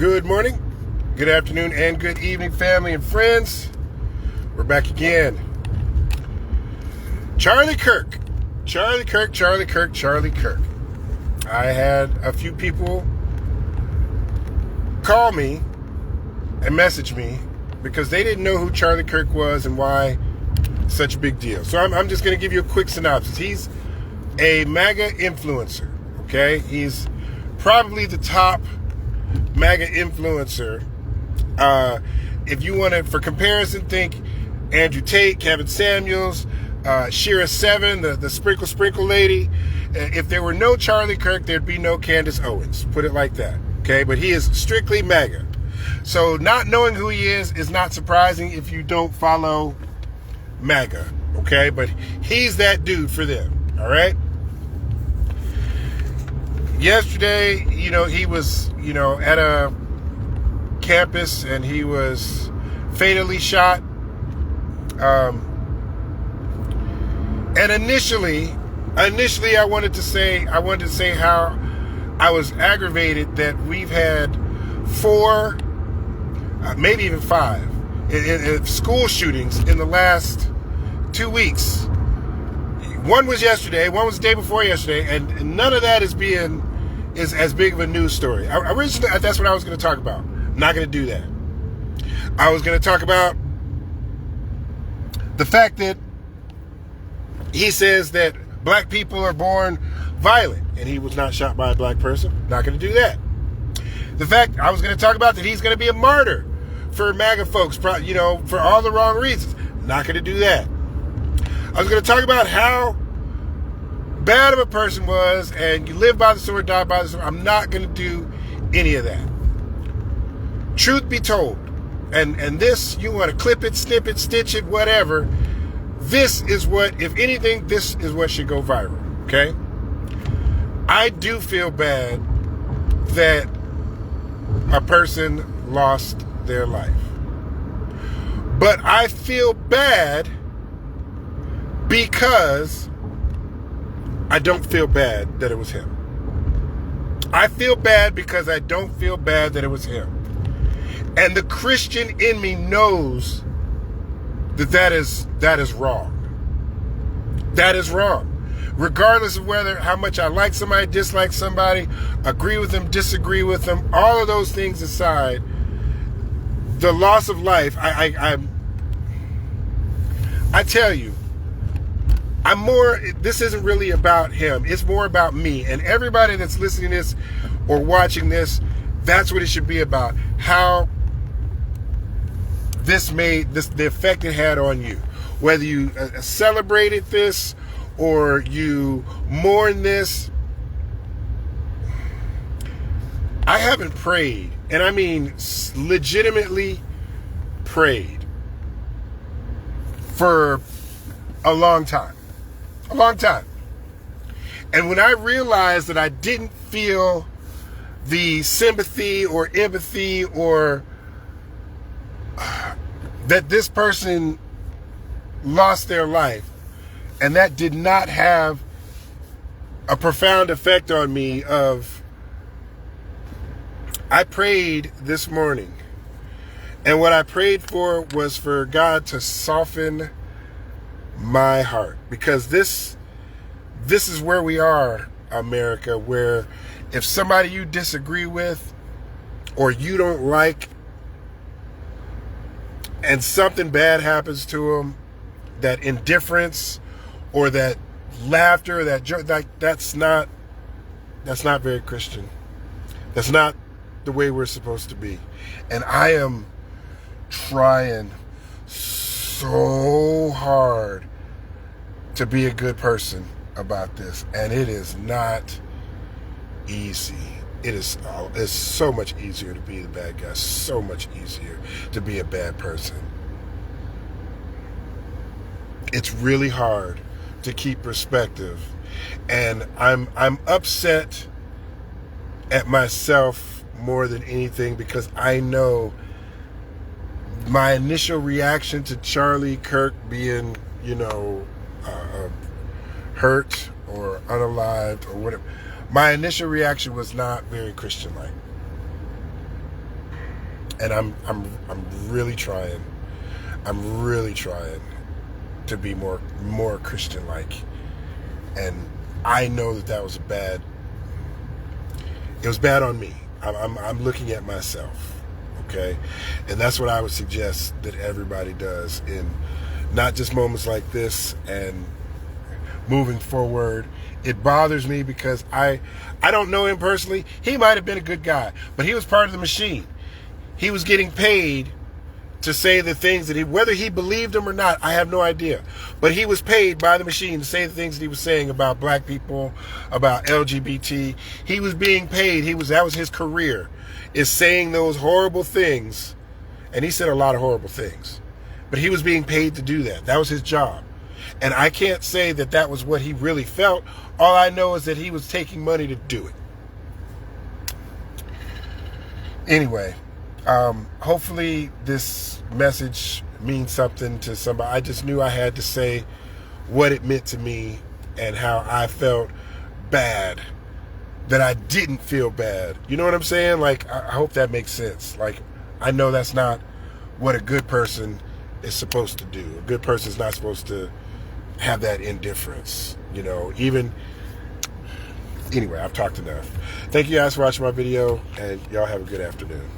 Good morning, good afternoon, and good evening, family and friends. We're back again. Charlie Kirk. I had a few people call me and message me because they didn't know who Charlie Kirk was and why such a big deal. So I'm just going to give you a quick synopsis. He's a MAGA influencer, okay? He's probably the top MAGA influencer. If you want to, for comparison, think Andrew Tate, Kevin Samuels, Shira Seven, the sprinkle lady. If there were no Charlie Kirk, there'd be no Candace Owens. Put it like that, okay? But he is strictly MAGA. So not knowing who he is not surprising if you don't follow MAGA, okay? But he's that dude for them, all right? Yesterday, he was, at a campus and he was fatally shot. And initially, I wanted to say how I was aggravated that we've had 4, maybe even 5, school shootings in the last 2 weeks. One was yesterday, one was the day before yesterday, and none of that is as big of a news story. Originally, that's what I was going to talk about. I'm not going to do that. I was going to talk about the fact that he says that black people are born violent, and he was not shot by a black person. Not going to do that. The fact I was going to talk about that he's going to be a martyr for MAGA folks, for all the wrong reasons. Not going to do that. I was going to talk about how bad of a person was, and you live by the sword, die by the sword. I'm not going to do any of that. Truth be told, and this, you want to clip it, snip it, stitch it, whatever, this is what, if anything, this is what should go viral, okay? I do feel bad that a person lost their life. But I feel bad because I don't feel bad that it was him. I feel bad because I don't feel bad that it was him. And the Christian in me knows that is wrong. That is wrong. Regardless of how much I like somebody, dislike somebody, agree with them, disagree with them, all of those things aside, the loss of life, I tell you, this isn't really about him. It's more about me. And everybody that's listening to this or watching this, that's what it should be about. How the effect it had on you. Whether you celebrated this or you mourn this. I haven't prayed, and I mean legitimately prayed, for a long time. A long time. And when I realized that I didn't feel the sympathy or empathy or that this person lost their life, and that did not have a profound effect on me, I prayed this morning. And what I prayed for was for God to soften my heart, because this is where we are, America, where if somebody you disagree with or you don't like and something bad happens to them, that indifference or that laughter, that joke, that's not very Christian. That's not the way we're supposed to be. And I am trying so hard to be a good person about this, and it is not easy. It's so much easier to be the bad guy, so much easier to be a bad person. It's really hard to keep perspective, and I'm upset at myself more than anything, because I know my initial reaction to Charlie Kirk being, hurt or unalived or whatever, my initial reaction was not very Christian-like. And I'm really trying. I'm really trying to be more Christian-like. And I know that was bad. It was bad on me. I'm looking at myself, okay? And that's what I would suggest that everybody does in not just moments like this and moving forward. It bothers me because I don't know him personally. He might have been a good guy, but he was part of the machine. He was getting paid to say the things that whether he believed them or not, I have no idea. But he was paid by the machine to say the things that he was saying about black people, about LGBT. He was being paid. That was his career, is saying those horrible things. And he said a lot of horrible things. But he was being paid to do that. That was his job. And I can't say that that was what he really felt. All I know is that he was taking money to do it. Anyway, hopefully this message means something to somebody. I just knew I had to say what it meant to me and how I felt bad that I didn't feel bad. You know what I'm saying? Like, I hope that makes sense. Like, I know that's not what a good person is supposed to do. A good person is not supposed to have that indifference, you know, even. Anyway, I've talked enough. Thank you guys for watching my video, and y'all have a good afternoon.